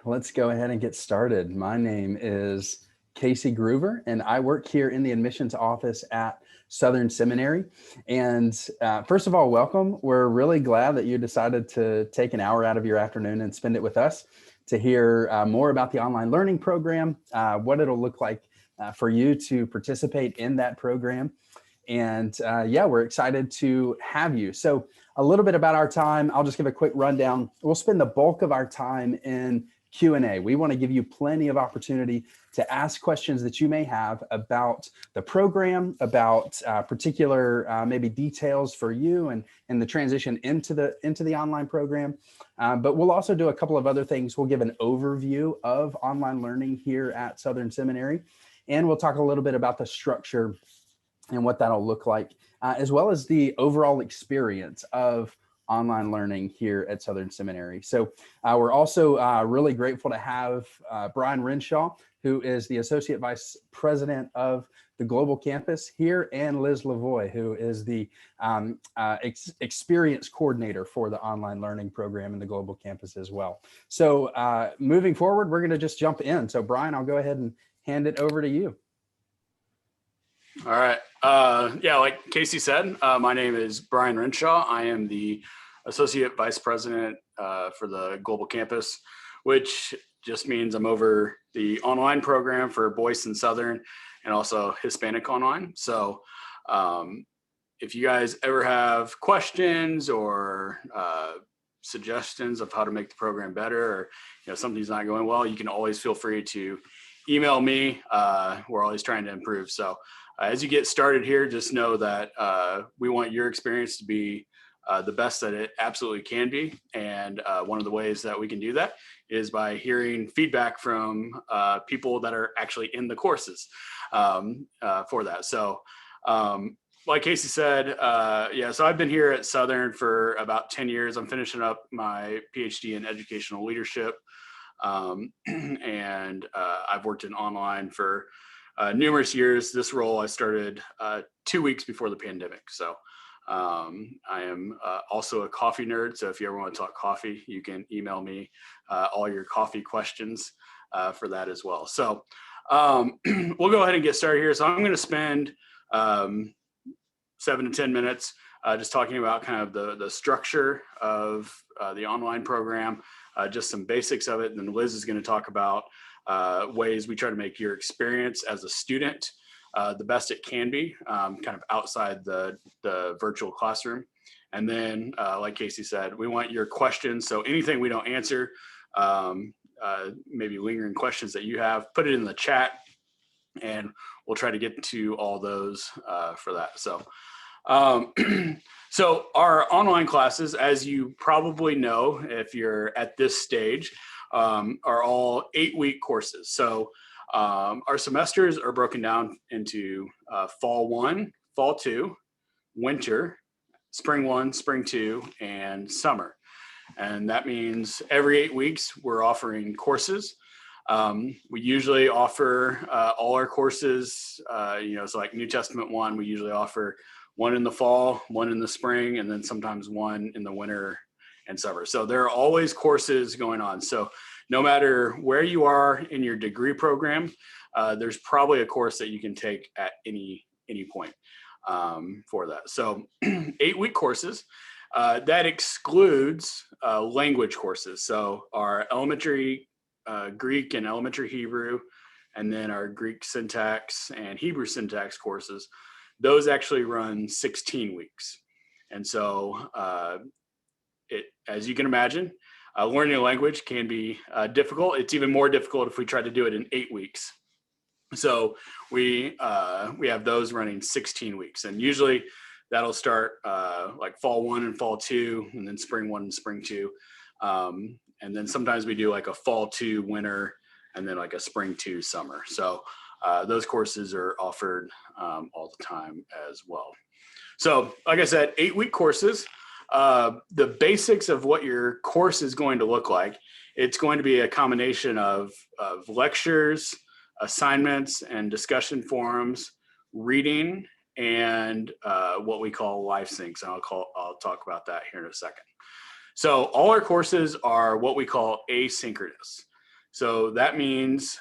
let's go ahead and get started. My name is Casey Groover, and I work here in the admissions office at Southern Seminary. And first of all, welcome. We're really glad that you decided to take an hour out of your afternoon and spend it with us to hear more about the online learning program, what it'll look like for you to participate in that program. And yeah, we're excited to have you. So a little bit about our time. I'll just give a quick rundown. We'll spend the bulk of our time in Q&A. We want to give you plenty of opportunity to ask questions that you may have about the program, about particular maybe details for you and the transition into the online program. But we'll also do a couple of other things. We'll give an overview of online learning here at Southern Seminary, and we'll talk a little bit about the structure and what that'll look like, as well as the overall experience of online learning here at Southern Seminary. So we're also really grateful to have Brian Renshaw, who is the Associate Vice President of the Global Campus here, and Liz Lavoie, who is the Experience Coordinator for the online learning program in the Global Campus as well. So moving forward, we're going to just jump in. So Brian, I'll go ahead and hand it over to you. All right. Yeah, like Casey said, my name is Brian Renshaw. I am the Associate Vice President for the Global Campus, which just means I'm over the online program for Boyce and Southern and also Hispanic Online. So if you guys ever have questions or suggestions of how to make the program better, or something's not going well, you can always feel free to email me. We're always trying to improve. So as you get started here, just know that we want your experience to be the best that it absolutely can be. And one of the ways that we can do that is by hearing feedback from people that are actually in the courses for that. So like Casey said, yeah, so I've been here at Southern for about 10 years. I'm finishing up my PhD in educational leadership. And I've worked in online for numerous years. This role I started 2 weeks before the pandemic. So I am also a coffee nerd. So if you ever want to talk coffee, you can email me all your coffee questions for that as well. So we'll go ahead and get started here. So I'm going to spend 7 to 10 minutes just talking about kind of the structure of the online program, just some basics of it. And then Liz is going to talk about ways we try to make your experience as a student the best it can be, kind of outside the virtual classroom. And then, like Casey said, we want your questions. So anything we don't answer, maybe lingering questions that you have, put it in the chat, and we'll try to get to all those for that. So, so our online classes, as you probably know, if you're at this stage, are all 8-week courses. So our semesters are broken down into fall 1, fall 2, winter, spring 1, spring 2, and summer. And that means every 8 weeks we're offering courses. We usually offer all our courses, so like New Testament 1, we usually offer one in the fall, one in the spring, and then sometimes one in the winter and summer. So there are always courses going on. So no matter where you are in your degree program, there's probably a course that you can take at any point for that. So 8-week courses, that excludes language courses. So our elementary Greek and elementary Hebrew, and then our Greek syntax and Hebrew syntax courses, those actually run 16 weeks. And so as you can imagine, learning a language can be difficult. It's even more difficult if we try to do it in 8 weeks. So we have those running 16 weeks, and usually that'll start like fall 1 and fall 2, and then spring 1 and spring 2. And then sometimes we do like a fall 2 winter, and then like a spring 2 summer. So those courses are offered all the time as well. So like I said, 8-week courses. The basics of what your course is going to look like, it's going to be a combination of lectures, assignments, and discussion forums, reading, and what we call live syncs. And I'll talk about that here in a second. So all our courses are what we call asynchronous. So that means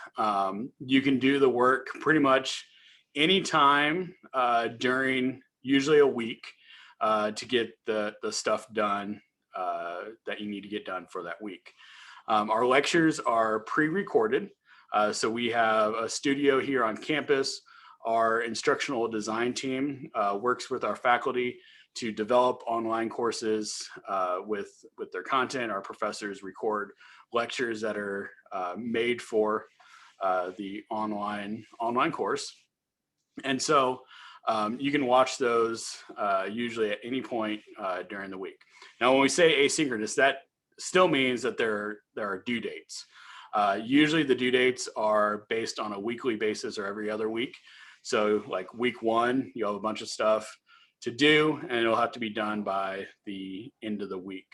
you can do the work pretty much anytime during usually a week to get the stuff done that you need to get done for that week. Our lectures are pre-recorded. So we have a studio here on campus. Our instructional design team works with our faculty to develop online courses with their content. Our professors record lectures that are made for the online course. And so you can watch those usually at any point during the week. Now, when we say asynchronous, that still means that there are due dates. Usually the due dates are based on a weekly basis or every other week. So like week 1, you have a bunch of stuff to do, and it'll have to be done by the end of the week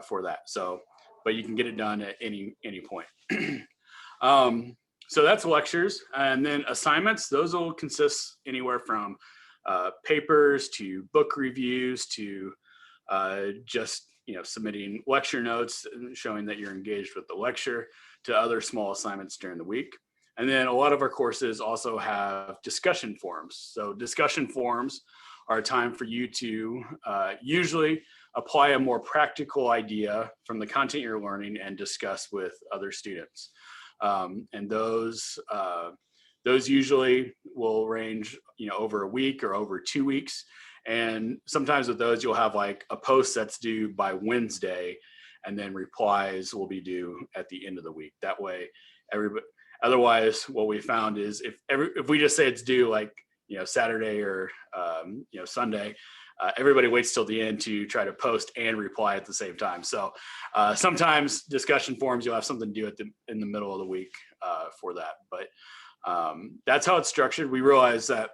for that. So, but you can get it done at any point. So that's lectures, and then assignments. Those will consist anywhere from papers to book reviews to just submitting lecture notes showing that you're engaged with the lecture, to other small assignments during the week. And then a lot of our courses also have discussion forums. So discussion forums are a time for you to usually apply a more practical idea from the content you're learning and discuss with other students. And those usually will range over a week or over 2 weeks. And sometimes with those, you'll have like a post that's due by Wednesday, and then replies will be due at the end of the week. That way, everybody. Otherwise, what we found is if we just say it's due like Saturday or Sunday, everybody waits till the end to try to post and reply at the same time. So sometimes discussion forums, you'll have something due in the middle of the week for that. But that's how it's structured. We realize that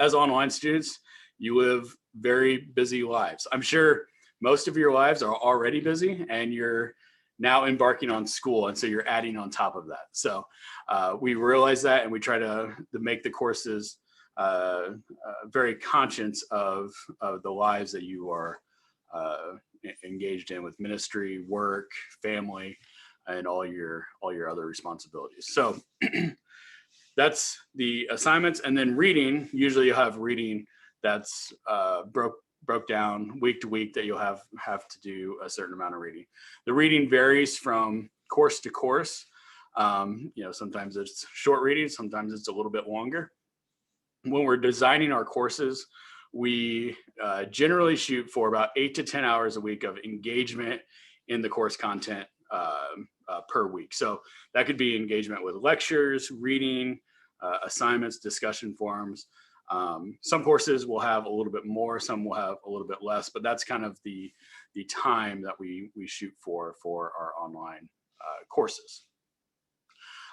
as online students, you live very busy lives. I'm sure most of your lives are already busy, and you're now embarking on school, and so you're adding on top of that. So we realize that, and we try to make the courses very conscious of the lives that you are engaged in with ministry, work, family, and all your other responsibilities. So that's the assignments. And then reading, usually you'll have reading that's broke down week to week, that you'll have to do a certain amount of reading. The reading varies from course to course. Sometimes it's short reading, sometimes it's a little bit longer. When we're designing our courses, we generally shoot for about 8 to 10 hours a week of engagement in the course content per week. So that could be engagement with lectures, reading, assignments, discussion forums. Some courses will have a little bit more, some will have a little bit less, but that's kind of the time that we shoot for our online courses.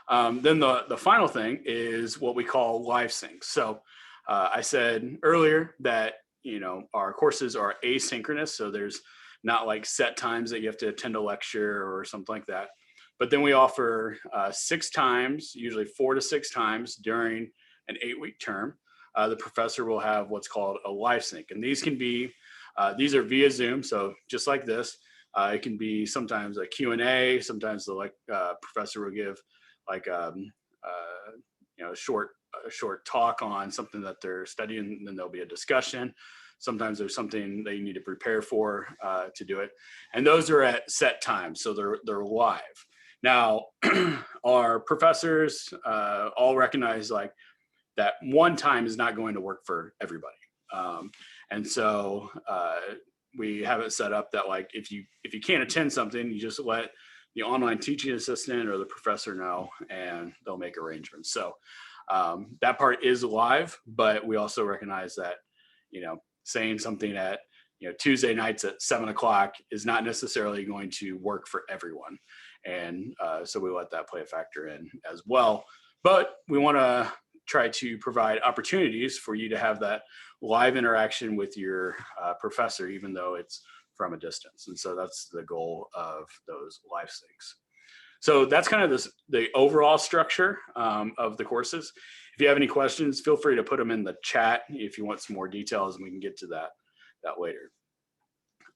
Then the final thing is what we call live syncs. So I said earlier that our courses are asynchronous, so there's not like set times that you have to attend a lecture or something like that. But then we offer 6 times, usually 4 to 6 times during an 8-week term. The professor will have what's called a live sync, and these can be these are via Zoom, so just like this. It can be sometimes a Q&A, sometimes the professor will give like a short talk on something that they're studying, and then there'll be a discussion. Sometimes there's something that you need to prepare for to do it, and those are at set times, so they're live. Now, our professors all recognize like that one time is not going to work for everybody, and so we have it set up that like if you can't attend something, you just let the online teaching assistant or the professor know, and they'll make arrangements. So that part is live, but we also recognize that saying something at Tuesday nights at 7 o'clock is not necessarily going to work for everyone, and so we let that play a factor in as well. But we want to try to provide opportunities for you to have that live interaction with your professor, even though it's from a distance. And so that's the goal of those live syncs. So that's kind of the overall structure of the courses. If you have any questions, feel free to put them in the chat if you want some more details, and we can get to that later.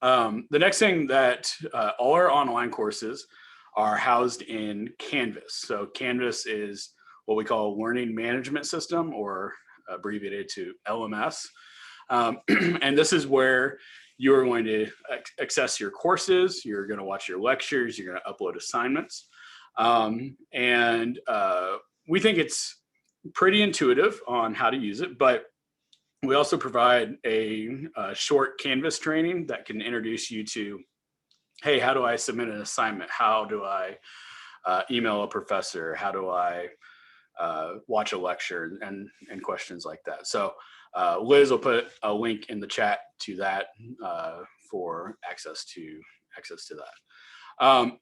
The next thing that all our online courses are housed in Canvas. So Canvas is what we call a learning management system, or abbreviated to LMS. And this is where you're going to access your courses, you're going to watch your lectures, you're going to upload assignments. And we think it's pretty intuitive on how to use it, but we also provide a short Canvas training that can introduce you to, hey, how do I submit an assignment? How do I email a professor? How do I watch a lecture, and questions like that. So Liz will put a link in the chat to that for access to that.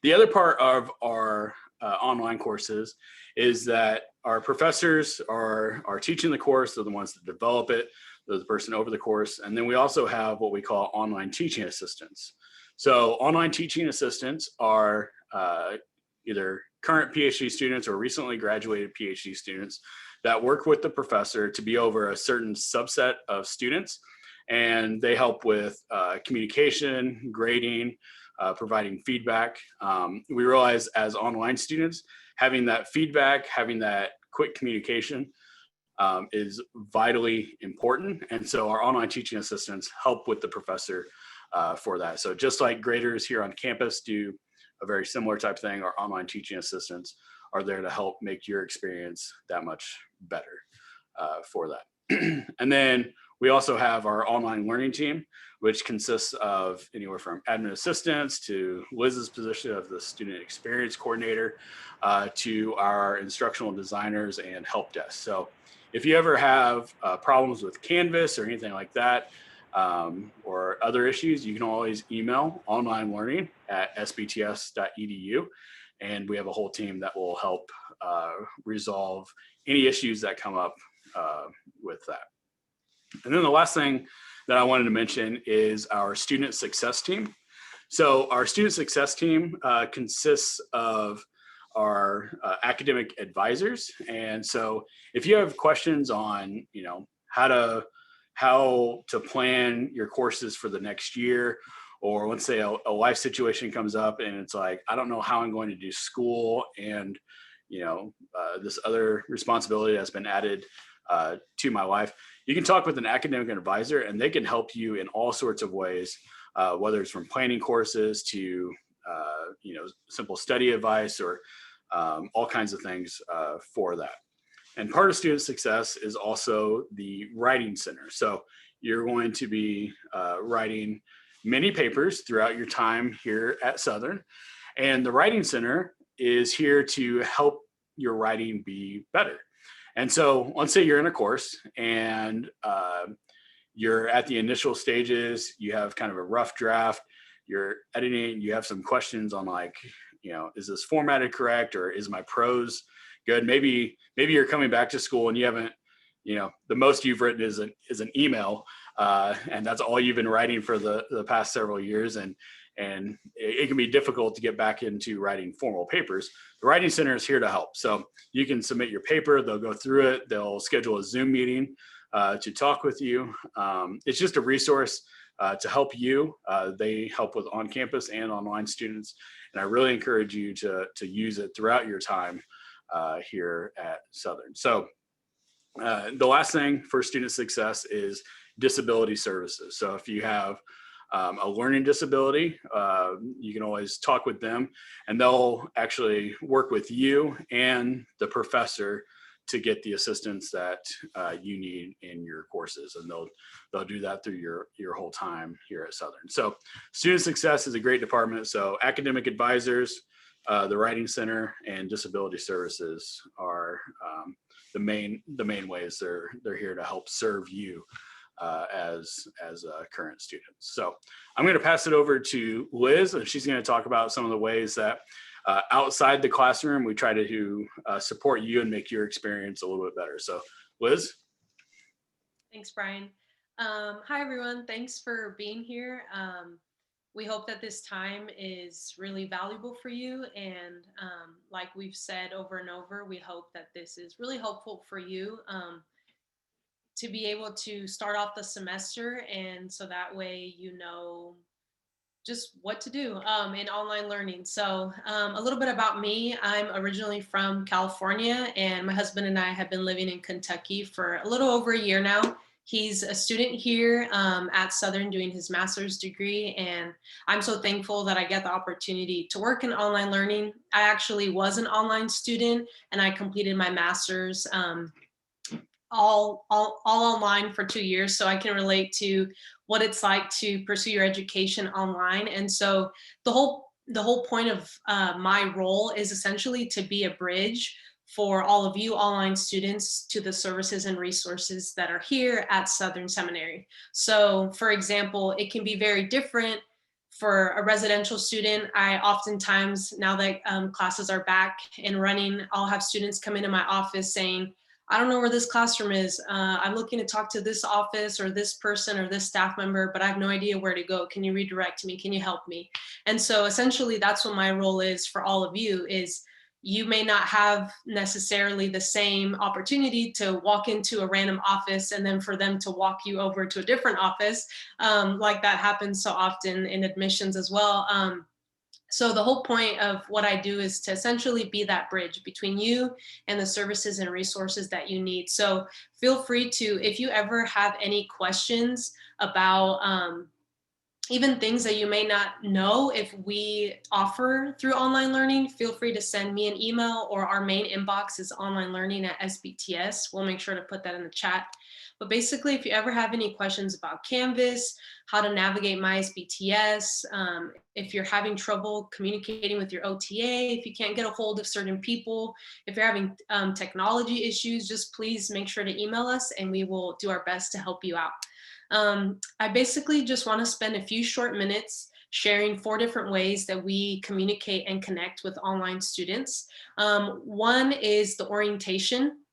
The other part of our online courses is that our professors are teaching the course. They're the ones that develop it. They're the person over the course. And then we also have what we call online teaching assistants. So online teaching assistants are either current PhD students or recently graduated PhD students that work with the professor to be over a certain subset of students. And they help with communication, grading, providing feedback. We realize as online students, having that feedback, having that quick communication is vitally important. And so our online teaching assistants help with the professor for that. So just like graders here on campus do a very similar type thing, our online teaching assistants are there to help make your experience that much better for that. And then we also have our online learning team, which consists of anywhere from admin assistants to Liz's position of the student experience coordinator to our instructional designers and help desk. So if you ever have problems with Canvas or anything like that, or other issues, you can always email online learning at sbts.edu. And we have a whole team that will help resolve any issues that come up with that. And then the last thing that I wanted to mention is our student success team. So our student success team consists of our academic advisors. And so if you have questions on, how to plan your courses for the next year, or let's say a life situation comes up and it's like, I don't know how I'm going to do school, and this other responsibility has been added to my life, you can talk with an academic advisor and they can help you in all sorts of ways, whether it's from planning courses to simple study advice, or all kinds of things for that. And part of student success is also the writing center. So you're going to be writing many papers throughout your time here at Southern. And the writing center is here to help your writing be better. And so let's say you're in a course and you're at the initial stages, you have kind of a rough draft, you're editing, you have some questions on is this formatted correct, or is my prose good? Maybe you're coming back to school and you haven't, the most you've written is an email, and that's all you've been writing for the past several years. And it can be difficult to get back into writing formal papers. The Writing Center is here to help. So you can submit your paper, they'll go through it, they'll schedule a Zoom meeting to talk with you. It's just a resource to help you. They help with on-campus and online students. And I really encourage you to use it throughout your time here at Southern. So the last thing for student success is disability services. So if you have a learning disability, you can always talk with them, and they'll actually work with you and the professor to get the assistance that you need in your courses, and they'll do that through your whole time here at Southern. So student success is a great department. So academic advisors, the Writing Center, and disability services are the main ways they're here to help serve you as current students. So I'm going to pass it over to Liz, and she's going to talk about some of the ways that outside the classroom we try to support you and make your experience a little bit better. So Liz. Thanks, Brian. Hi, everyone. Thanks for being here. We hope that this time is really valuable for you. And like we've said over and over, we hope that this is really helpful for you to be able to start off the semester, and so that way you know just what to do in online learning. So a little bit about me. I'm originally from California, and my husband and I have been living in Kentucky for a little over a year now. He's a student here at Southern doing his master's degree, and I'm so thankful that I get the opportunity to work in online learning. I actually was an online student, and I completed my master's all online for 2 years, so I can relate to what it's like to pursue your education online. And so the whole point of my role is essentially to be a bridge for all of you online students to the services and resources that are here at Southern Seminary. So for example, it can be very different for a residential student. I oftentimes, now that classes are back and running, I'll have students come into my office saying, I don't know where this classroom is. I'm looking to talk to this office or this person or this staff member, but I have no idea where to go. Can you redirect me? Can you help me? And so essentially that's what my role is for all of you. Is you may not have necessarily the same opportunity to walk into a random office and then for them to walk you over to a different office, like that happens so often in admissions as well. So the whole point of what I do is to essentially be that bridge between you and the services and resources that you need. So feel free to, if you ever have any questions about even things that you may not know if we offer through online learning, feel free to send me an email, or our main inbox is onlinelearning@sbts. We'll make sure to put that in the chat. But basically, if you ever have any questions about Canvas, how to navigate MySBTS, if you're having trouble communicating with your OTA, if you can't get a hold of certain people, if you're having technology issues, just please make sure to email us and we will do our best to help you out. I basically just want to spend a few short minutes sharing 4 different ways that we communicate and connect with online students. One is the orientation.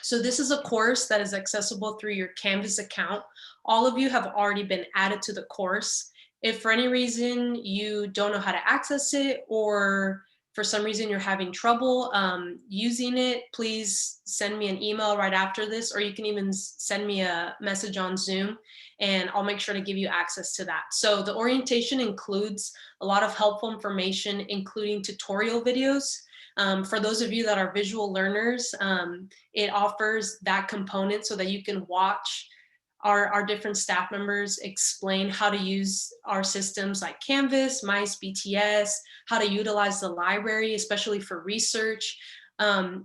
So this is a course that is accessible through your Canvas account. All of you have already been added to the course. If for any reason you don't know how to access it, or for some reason you're having trouble using it, please send me an email right after this, or you can even send me a message on Zoom and I'll make sure to give you access to that. So the orientation includes a lot of helpful information, including tutorial videos. For those of you that are visual learners, it offers that component so that you can watch our different staff members explain how to use our systems like Canvas, MySBTS, how to utilize the library, especially for research.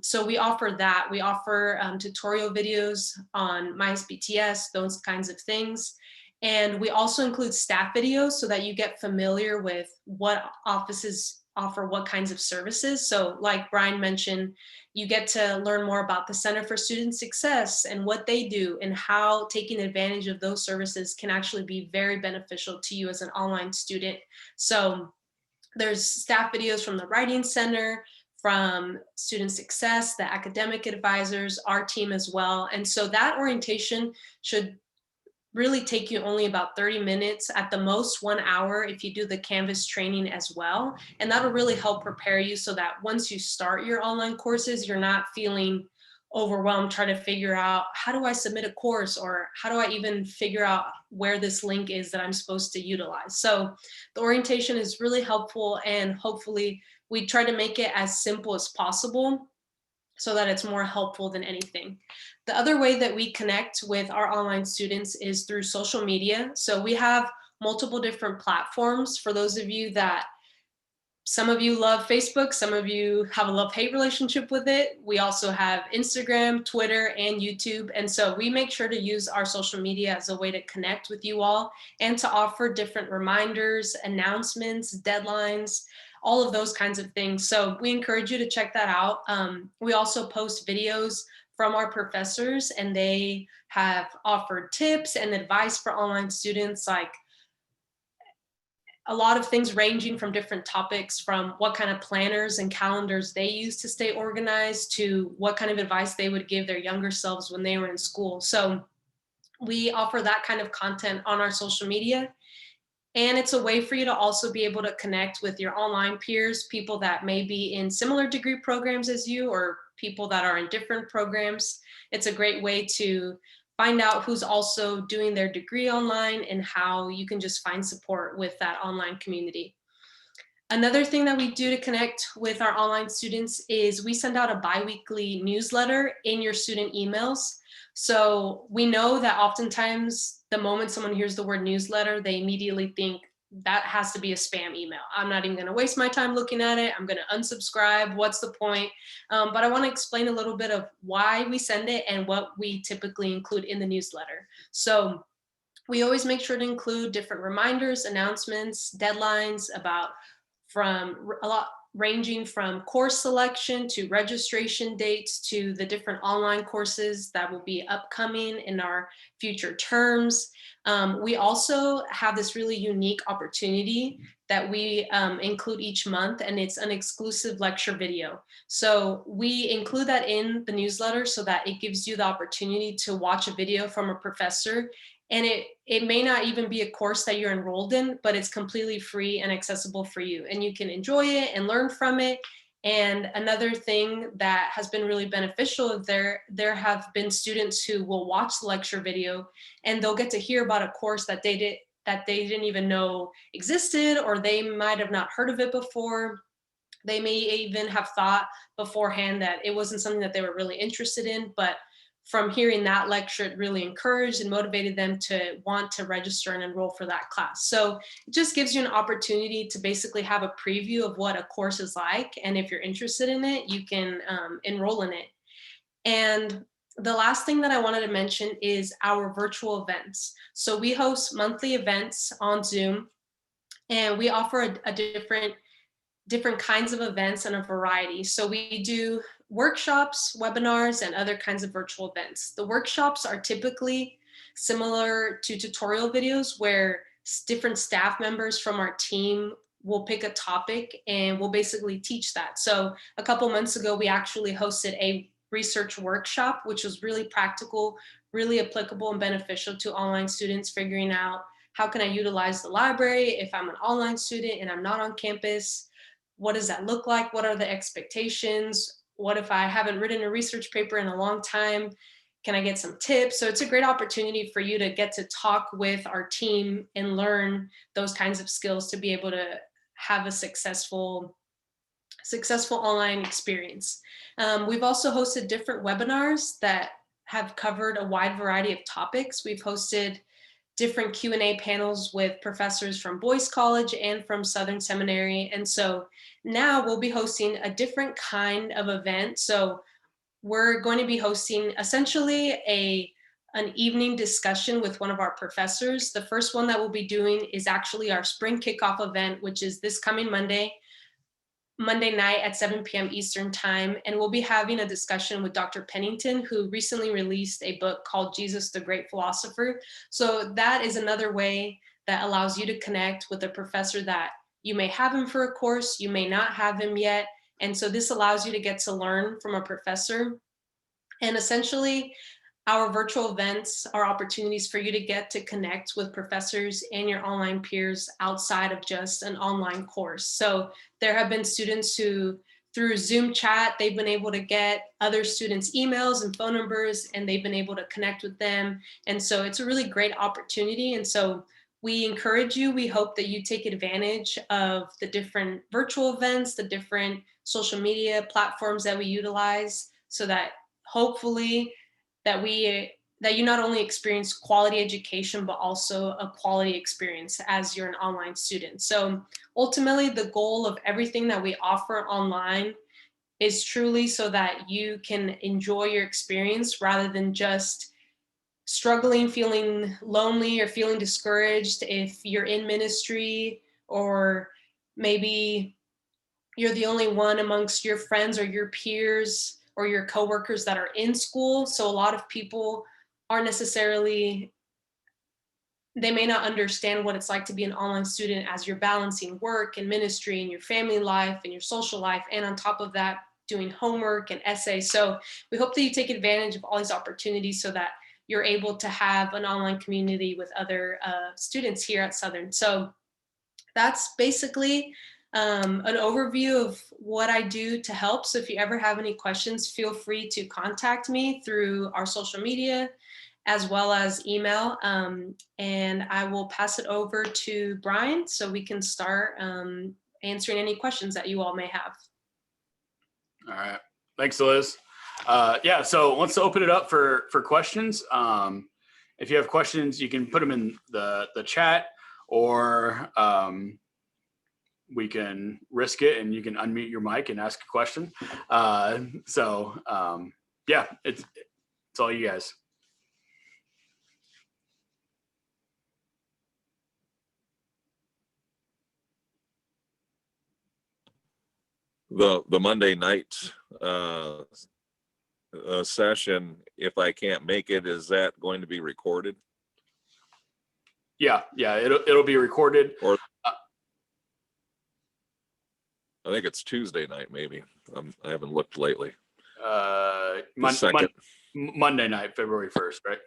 So we offer that. We offer tutorial videos on MySBTS, those kinds of things. And we also include staff videos so that you get familiar with what offices offer what kinds of services. So like Brian mentioned, you get to learn more about the Center for Student Success and what they do and how taking advantage of those services can actually be very beneficial to you as an online student. So there's staff videos from the Writing Center, from Student Success, the academic advisors, our team as well. And so that orientation should really take you only about 30 minutes, at the most 1 hour if you do the Canvas training as well. And that'll really help prepare you so that once you start your online courses, you're not feeling overwhelmed trying to figure out, how do I submit a course, or how do I even figure out where this link is that I'm supposed to utilize. So the orientation is really helpful, and hopefully we try to make it as simple as possible so that it's more helpful than anything. The other way that we connect with our online students is through social media. So we have multiple different platforms. For those of you that, some of you love Facebook, some of you have a love-hate relationship with it. We also have Instagram, Twitter, and YouTube. And so we make sure to use our social media as a way to connect with you all and to offer different reminders, announcements, deadlines, all of those kinds of things. So we encourage you to check that out. We also post videos from our professors, and they have offered tips and advice for online students, like a lot of things ranging from different topics, from what kind of planners and calendars they use to stay organized to what kind of advice they would give their younger selves when they were in school. So we offer that kind of content on our social media. And it's a way for you to also be able to connect with your online peers, people that may be in similar degree programs as you, or people that are in different programs. It's a great way to find out who's also doing their degree online and how you can just find support with that online community. Another thing that we do to connect with our online students is we send out a bi-weekly newsletter in your student emails. So we know that oftentimes the moment someone hears the word newsletter, they immediately think that has to be a spam email. I'm not even going to waste my time looking at it. I'm going to unsubscribe. What's the point? But I want to explain a little bit of why we send it and what we typically include in the newsletter. So we always make sure to include different reminders, announcements, deadlines about from a lot ranging from course selection to registration dates to the different online courses that will be upcoming in our future terms. We also have this really unique opportunity that we include each month, and it's an exclusive lecture video. So we include that in the newsletter so that it gives you the opportunity to watch a video from a professor. And it may not even be a course that you're enrolled in, but it's completely free and accessible for you. And you can enjoy it and learn from it. And another thing that has been really beneficial, there have been students who will watch the lecture video and they'll get to hear about a course that they didn't even know existed, or they might have not heard of it before. They may even have thought beforehand that it wasn't something that they were really interested in, but from hearing that lecture, it really encouraged and motivated them to want to register and enroll for that class. So it just gives you an opportunity to basically have a preview of what a course is like. And if you're interested in it, you can enroll in it. And the last thing that I wanted to mention is our virtual events. So we host monthly events on Zoom, and we offer a different kinds of events and a variety. So we do workshops, webinars, and other kinds of virtual events. The workshops are typically similar to tutorial videos where different staff members from our team will pick a topic and we'll basically teach that. So a couple months ago, we actually hosted a research workshop, which was really practical, really applicable and beneficial to online students figuring out how can I utilize the library if I'm an online student and I'm not on campus. What does that look like? What are the expectations? What if I haven't written a research paper in a long time? Can I get some tips? So it's a great opportunity for you to get to talk with our team and learn those kinds of skills to be able to have a successful online experience. We've also hosted different webinars that have covered a wide variety of topics. We've hosted different Q&A panels with professors from Boyce College and from Southern Seminary. And so now we'll be hosting a different kind of event. So we're going to be hosting essentially an evening discussion with one of our professors. The first one that we'll be doing is actually our spring kickoff event, which is this coming Monday night at 7 p.m. Eastern time. And we'll be having a discussion with Dr. Pennington, who recently released a book called Jesus, the Great Philosopher. So that is another way that allows you to connect with a professor that you may have him for a course, you may not have him yet. And so this allows you to get to learn from a professor. And essentially, our virtual events are opportunities for you to get to connect with professors and your online peers outside of just an online course. So there have been students who, through Zoom chat, they've been able to get other students' emails and phone numbers, and they've been able to connect with them. And so it's a really great opportunity. And so we encourage you, we hope that you take advantage of the different virtual events, the different social media platforms that we utilize, so that hopefully that you not only experience quality education, but also a quality experience as you're an online student. So ultimately, the goal of everything that we offer online is truly so that you can enjoy your experience rather than just struggling, feeling lonely, or feeling discouraged if you're in ministry, or maybe you're the only one amongst your friends or your peers or your coworkers that are in school. So a lot of people aren't necessarily, they may not understand what it's like to be an online student as you're balancing work and ministry and your family life and your social life. And on top of that, doing homework and essays. So we hope that you take advantage of all these opportunities so that you're able to have an online community with other students here at Southern. So that's basically an overview of what I do to help. So if you ever have any questions, feel free to contact me through our social media as well as email. And I will pass it over to Brian so we can start answering any questions that you all may have. All right. Thanks, Liz. Yeah, so let's open it up for questions. If you have questions, you can put them in the chat, or we can risk it and you can unmute your mic and ask a question. Yeah, it's all you guys. The Monday night session, if I can't make it, is that going to be recorded? Yeah, it'll be recorded. Or I think it's Tuesday night, maybe. I haven't looked lately. Monday night, February 1st, right,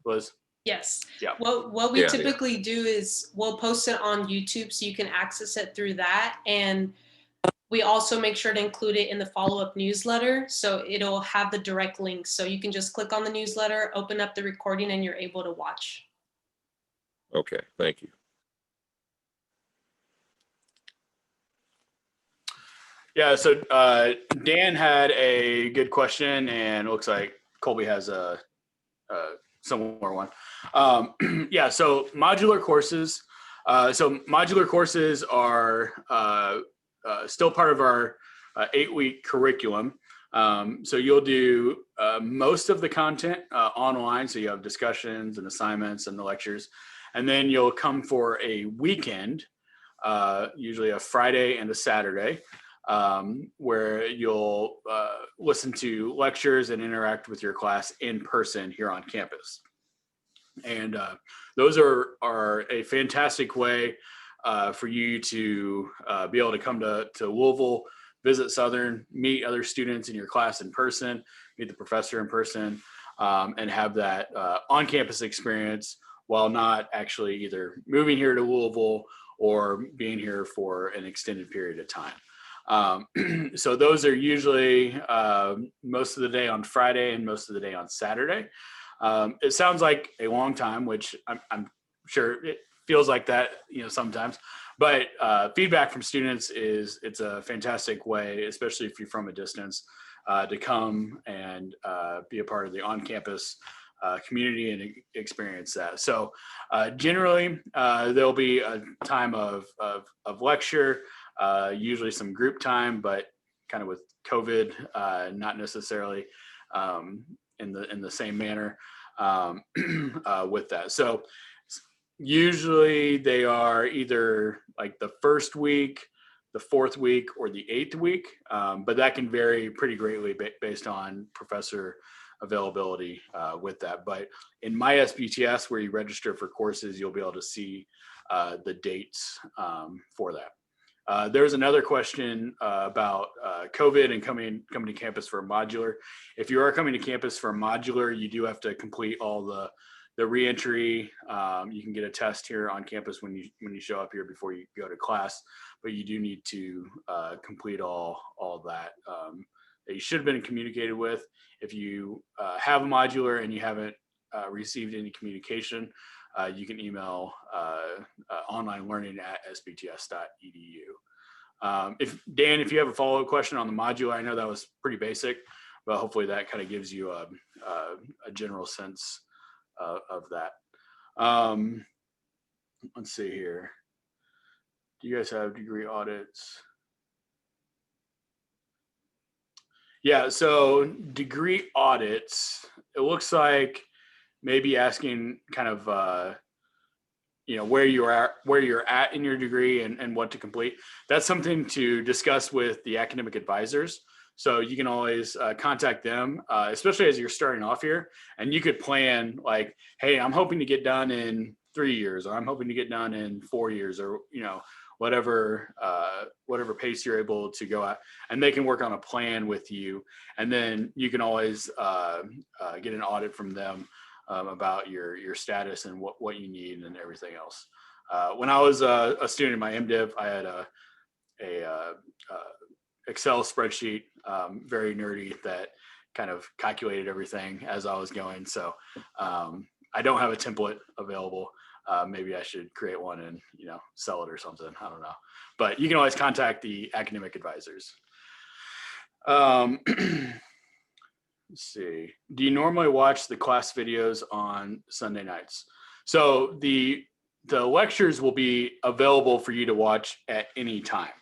Liz? Yes. Yeah. What we typically do is we'll post it on YouTube so you can access it through that. And we also make sure to include it in the follow-up newsletter. So it'll have the direct links. So you can just click on the newsletter, open up the recording, and you're able to watch. Okay, thank you. Yeah, so Dan had a good question, and it looks like Colby has a similar one. Yeah, so modular courses. So modular courses are still part of our 8-week curriculum. So you'll do most of the content online. So you have discussions and assignments and the lectures. And then you'll come for a weekend, usually a Friday and a Saturday, where you'll listen to lectures and interact with your class in person here on campus. And those are a fantastic way for you to be able to come to Louisville, visit Southern, meet other students in your class in person, meet the professor in person, and have that on-campus experience while not actually either moving here to Louisville or being here for an extended period of time. So those are usually most of the day on Friday and most of the day on Saturday. It sounds like a long time, which I'm sure it feels like that, sometimes, but feedback from students is it's a fantastic way, especially if you're from a distance, to come and be a part of the on-campus community and experience that. So generally there'll be a time of lecture, usually some group time, but kind of with COVID, not necessarily in the same manner with that. So usually they are either like the first week, the 4th week, or the 8th week, but that can vary pretty greatly based on professor availability with that. But in my SBTS, where you register for courses, you'll be able to see the dates for that. There's another question about COVID and coming to campus for a modular. If you are coming to campus for a modular, you do have to complete all the reentry. You can get a test here on campus when you show up here before you go to class, but you do need to complete all that that you should have been communicated with. If you have a modular and you haven't received any communication, you can email onlinelearning@sbts.edu. If you have a follow-up question on the modular, I know that was pretty basic, but hopefully that kind of gives you a general sense of that. Let's see here. Do you guys have degree audits? Yeah, so degree audits, it looks like maybe asking kind of where you're at in your degree and what to complete. That's something to discuss with the academic advisors. So you can always contact them, especially as you're starting off here, and you could plan like, hey, I'm hoping to get done in 3 years, or I'm hoping to get done in 4 years, or whatever pace you're able to go at, and they can work on a plan with you. And then you can always get an audit from them about your status and what you need and everything else. When I was a student in my MDiv, I had a Excel spreadsheet, very nerdy, that kind of calculated everything as I was going. So I don't have a template available. Maybe I should create one and, sell it or something. I don't know. But you can always contact the academic advisors. Let's see. Do you normally watch the class videos on Sunday nights? So the lectures will be available for you to watch at any time.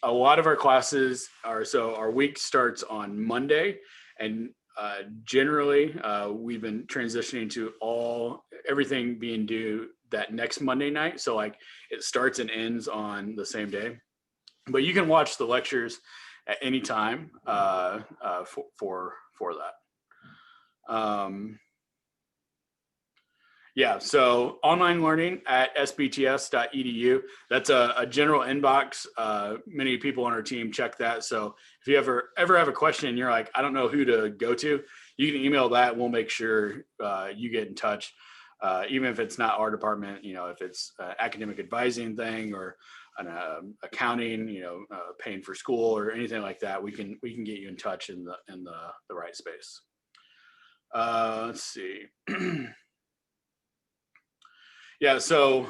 A lot of our classes our week starts on Monday, and generally we've been transitioning to everything being due that next Monday night. So like it starts and ends on the same day, but you can watch the lectures at any time for that. So online learning at sbts.edu. That's a general inbox. Many people on our team check that. So if you ever have a question and you're like, I don't know who to go to, you can email that. We'll make sure you get in touch. Even if it's not our department, if it's academic advising thing or an accounting, paying for school or anything like that, we can get you in touch in the right space. Let's see. So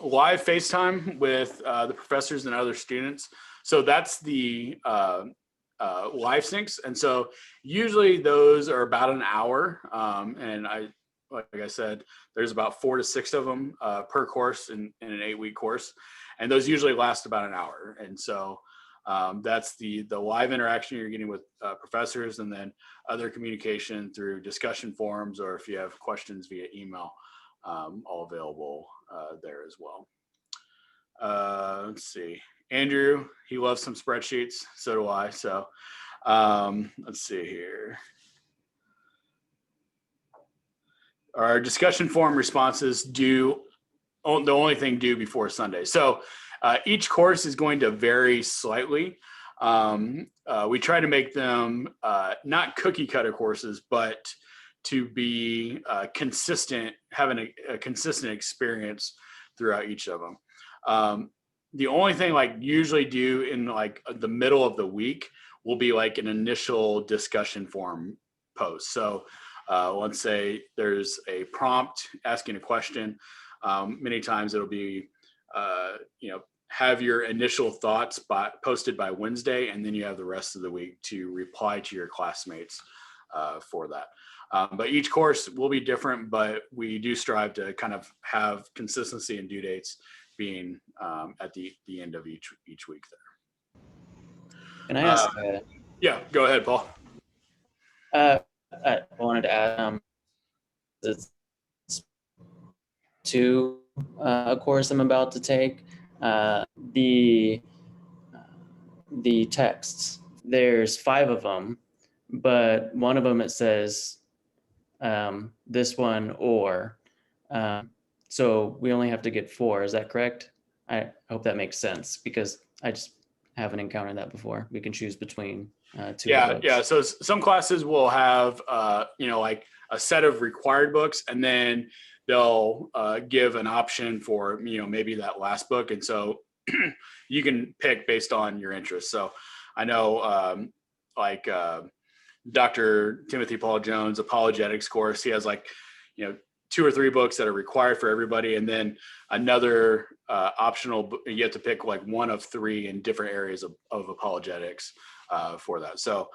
live FaceTime with the professors and other students. So that's the live syncs. And so usually those are about an hour. And like I said, there's about 4 to 6 of them per course in an 8-week course. And those usually last about an hour. And so that's the live interaction you're getting with professors, and then other communication through discussion forums, or if you have questions via email, all available there as well. Let's see. Andrew, he loves some spreadsheets. So do I. So let's see here. Our discussion forum responses the only thing due before Sunday. So each course is going to vary slightly. We try to make them not cookie cutter courses, but to be consistent, having a consistent experience throughout each of them. The only thing like usually do in like the middle of the week will be like an initial discussion forum post. So let's say there's a prompt asking a question. Many times it'll be, have your initial thoughts posted by Wednesday, and then you have the rest of the week to reply to your classmates for that. But each course will be different, but we do strive to kind of have consistency and due dates being at the end of each week there. Can I ask? Yeah, go ahead, Paul. I wanted to add, it's to a course I'm about to take. The texts, there's 5 of them, but one of them it says this one or. So we only have to get 4. Is that correct? I hope that makes sense, because I just haven't encountered that before. We can choose between 2 books. Yeah. So some classes will have, like a set of required books, and then they'll give an option for, maybe that last book. And so you can pick based on your interest. So I know Dr. Timothy Paul Jones apologetics course, he has 2 or 3 books that are required for everybody, and then another optional book. You have to pick like one of 3 in different areas of apologetics for that. So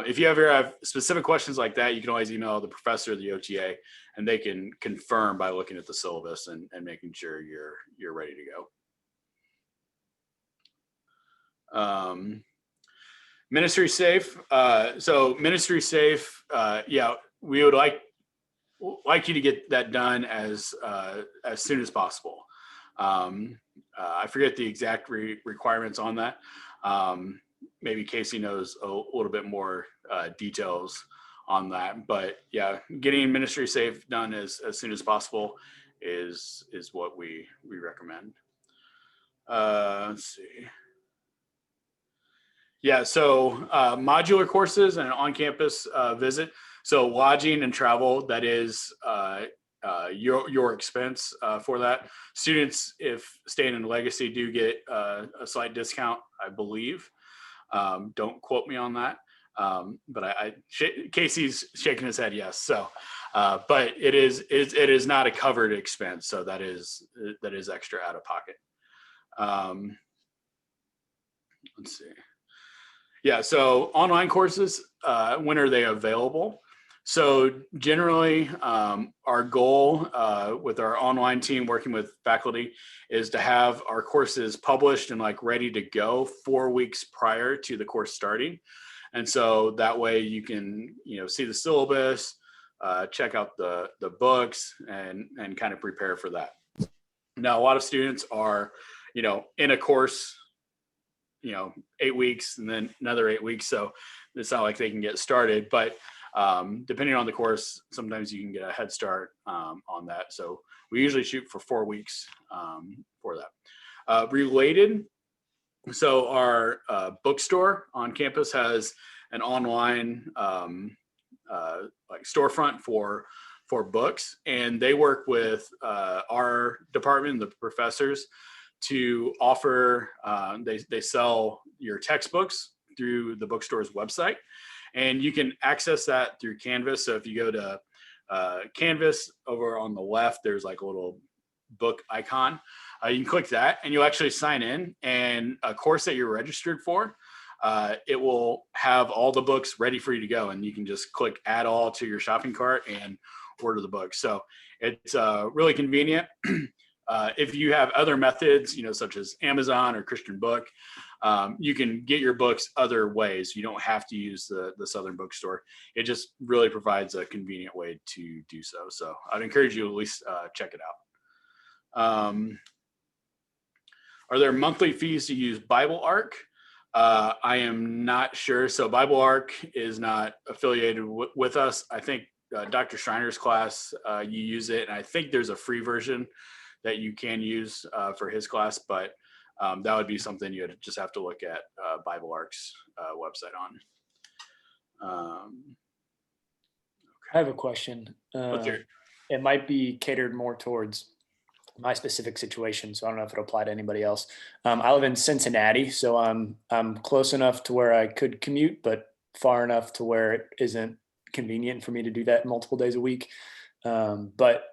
if you ever have specific questions like that, you can always email the professor of the OTA, and they can confirm by looking at the syllabus and making sure you're ready to go. Ministry Safe. So Ministry Safe, we would like you to get that done as soon as possible. I forget the exact requirements on that. Maybe Casey knows a little bit more details on that, but yeah, getting Ministry Safe done as soon as possible is what we recommend. Let's see. Yeah, so modular courses and an on-campus visit. So lodging and travel, that is your expense for that. Students, if staying in Legacy, do get a slight discount, I believe. Don't quote me on that. But Casey's shaking his head yes. So, but it is not a covered expense, so that is extra out of pocket. Let's see. Yeah, so online courses, when are they available? So generally, our goal with our online team working with faculty is to have our courses published and like ready to go 4 weeks prior to the course starting. And so that way you can, see the syllabus, check out the books and kind of prepare for that. Now, a lot of students are, in a course, 8 weeks and then another 8 weeks. So it's not like they can get started, but depending on the course, sometimes you can get a head start on that. So we usually shoot for 4 weeks for that. Related, so our bookstore on campus has an online like storefront for books, and they work with our department, the professors, to offer, they sell your textbooks through the bookstore's website, and you can access that through Canvas. So if you go to Canvas, over on the left, there's like a little book icon. You can click that and you'll actually sign in, and a course that you're registered for, it will have all the books ready for you to go, and you can just click add all to your shopping cart and order the book. So it's really convenient. If you have other methods, such as Amazon or Christian Book, you can get your books other ways. You don't have to use the Southern Bookstore. It just really provides a convenient way to do so. So I'd encourage you to at least check it out. Are there monthly fees to use Bible Arc? I am not sure. So Bible Arc is not affiliated with us. I think Dr. Schreiner's class, you use it, and I think there's a free version that you can use for his class, but that would be something you would just have to look at Bible Arc's website on. I have a question. What's your- It might be catered more towards my specific situation, so I don't know if it'll apply to anybody else. I live in Cincinnati, so I'm close enough to where I could commute, but far enough to where it isn't convenient for me to do that multiple days a week. But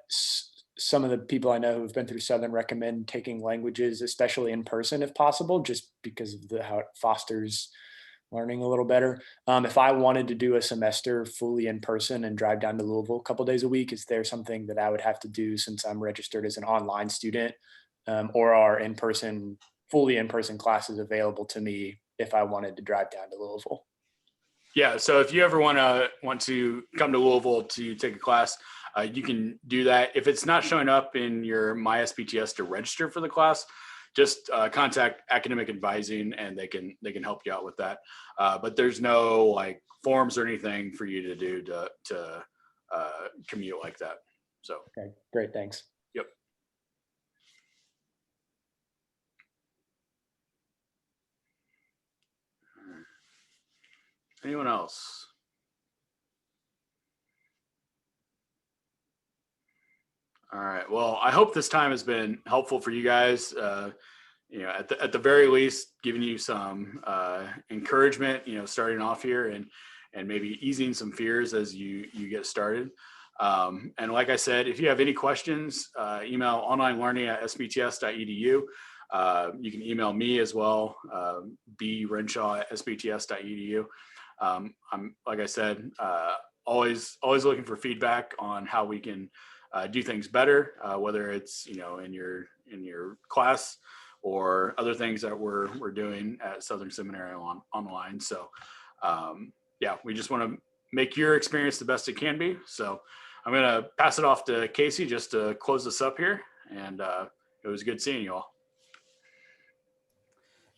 some of the people I know who've been through Southern recommend taking languages, especially in person if possible, just because of how it fosters learning a little better. If I wanted to do a semester fully in person and drive down to Louisville a couple days a week, is there something that I would have to do since I'm registered as an online student, or are fully in-person classes available to me if I wanted to drive down to Louisville? Yeah, so if you ever want to come to Louisville to take a class, you can do that. If it's not showing up in your MySPTS to register for the class, just contact academic advising and they can help you out with that. But there's no like forms or anything for you to do to commute like that. So Okay, great, thanks. Yep. Anyone else? All right. Well, I hope this time has been helpful for you guys. At the very least, giving you some encouragement. Starting off here and maybe easing some fears as you get started. And like I said, if you have any questions, email onlinelearning@sbts.edu. You can email me as well, brenshaw@sbts.edu. I'm, like I said, always looking for feedback on how we can do things better, whether it's in your class or other things that we're doing at Southern Seminary online. So yeah, we just want to make your experience the best it can be. So I'm going to pass it off to Casey just to close this up here. And it was good seeing you all.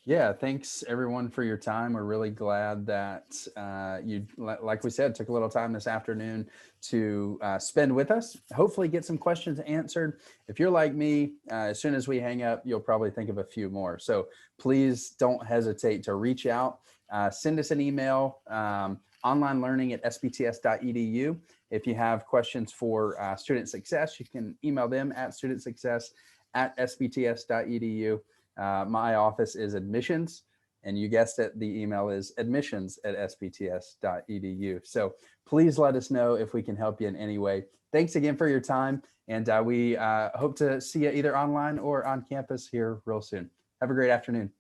Yeah, thanks everyone for your time. We're really glad that you, like we said, took a little time this afternoon to spend with us. Hopefully get some questions answered. If you're like me, as soon as we hang up, you'll probably think of a few more. So please don't hesitate to reach out. Send us an email, onlinelearning@sbts.edu. If you have questions for student success, you can email them at studentsuccess@sbts.edu. My office is admissions, And you guessed it, the email is admissions@spts.edu. So please let us know if we can help you in any way. Thanks again for your time. And we hope to see you either online or on campus here real soon. Have a great afternoon.